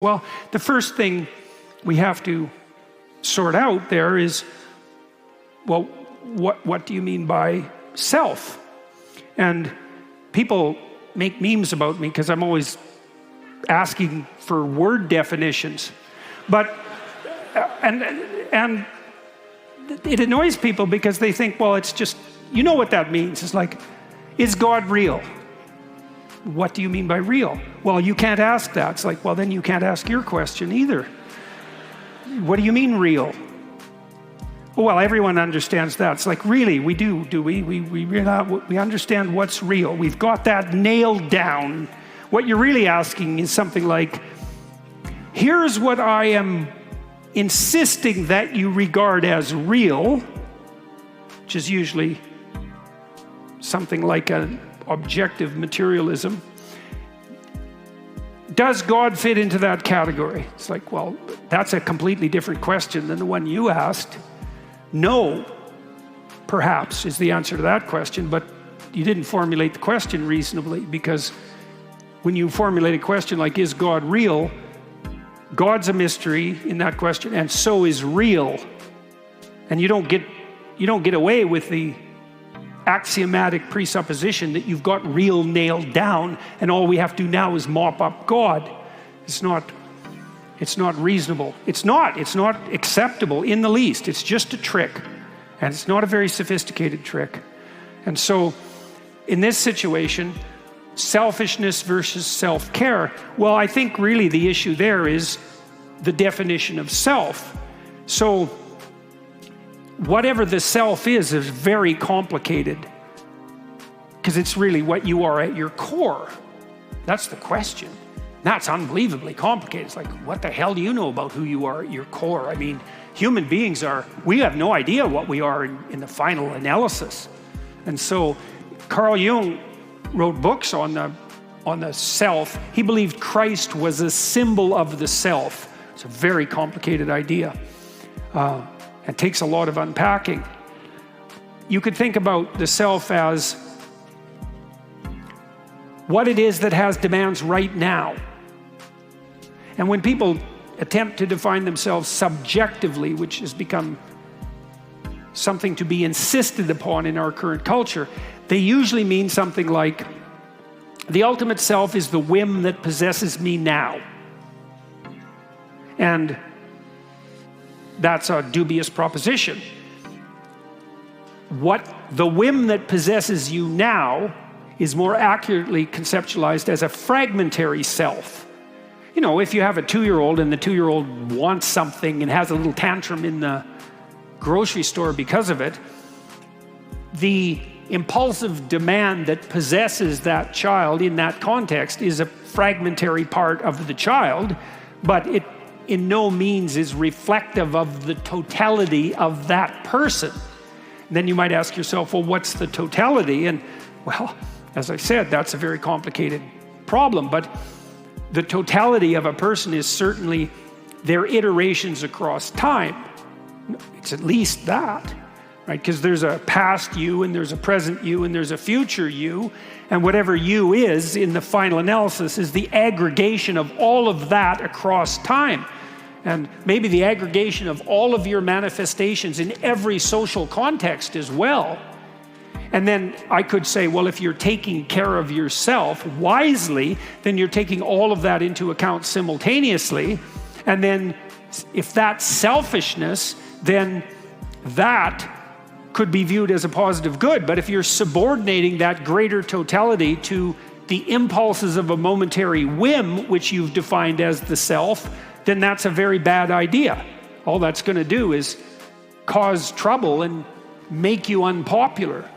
Well, the first thing we have to sort out there is, well, what do you mean by self? And people make memes about me because I'm always asking for word definitions. But, and it annoys people because they think, well, it's just, you know what that means. It's like, is God real? What do you mean by real? Well, you can't ask that. It's like, well, then you can't ask your question either. What do you mean real? Well, everyone understands that. It's like, really, we do we? We understand what's real. We've got that nailed down. What you're really asking is something like, here's what I am insisting that you regard as real, which is usually something like an objective materialism. Does God fit into that category? It's like, well, that's a completely different question than the one you asked. No, perhaps, is the answer to that question, but you didn't formulate the question reasonably, because when you formulate a question like, is God real? God's a mystery in that question, and so is real. And you don't get away with the axiomatic presupposition that you've got real nailed down and all we have to do now is mop up God. It's not reasonable. It's not acceptable in the least. It's just a trick, and it's not a very sophisticated trick. And so in this situation, selfishness versus self-care, well, I think really the issue there is the definition of self. So whatever the self is very complicated, because it's really what you are at your core. That's the question. That's unbelievably complicated. It's like, what the hell do you know about who you are at your core? I mean, human beings we have no idea what we are in the final analysis. And so Carl Jung wrote books on the self. He believed Christ was a symbol of the self. It's a very complicated idea. It takes a lot of unpacking. You could think about the self as what it is that has demands right now. And when people attempt to define themselves subjectively, which has become something to be insisted upon in our current culture, they usually mean something like, the ultimate self is the whim that possesses me now. And that's a dubious proposition. What the whim that possesses you now is more accurately conceptualized as a fragmentary self. You know, if you have a 2-year-old and the 2-year-old wants something and has a little tantrum in the grocery store because of it, the impulsive demand that possesses that child in that context is a fragmentary part of the child, but it in no means is reflective of the totality of that person. And then you might ask yourself, well, what's the totality? And well, as I said, that's a very complicated problem, but the totality of a person is certainly their iterations across time. It's at least that, right? Because there's a past you, and there's a present you, and there's a future you, and whatever you is in the final analysis is the aggregation of all of that across time. And maybe the aggregation of all of your manifestations in every social context as well. And then I could say, well, if you're taking care of yourself wisely, then you're taking all of that into account simultaneously. And then if that's selfishness, then that could be viewed as a positive good. But if you're subordinating that greater totality to the impulses of a momentary whim, which you've defined as the self, then that's a very bad idea. All that's going to do is cause trouble and make you unpopular.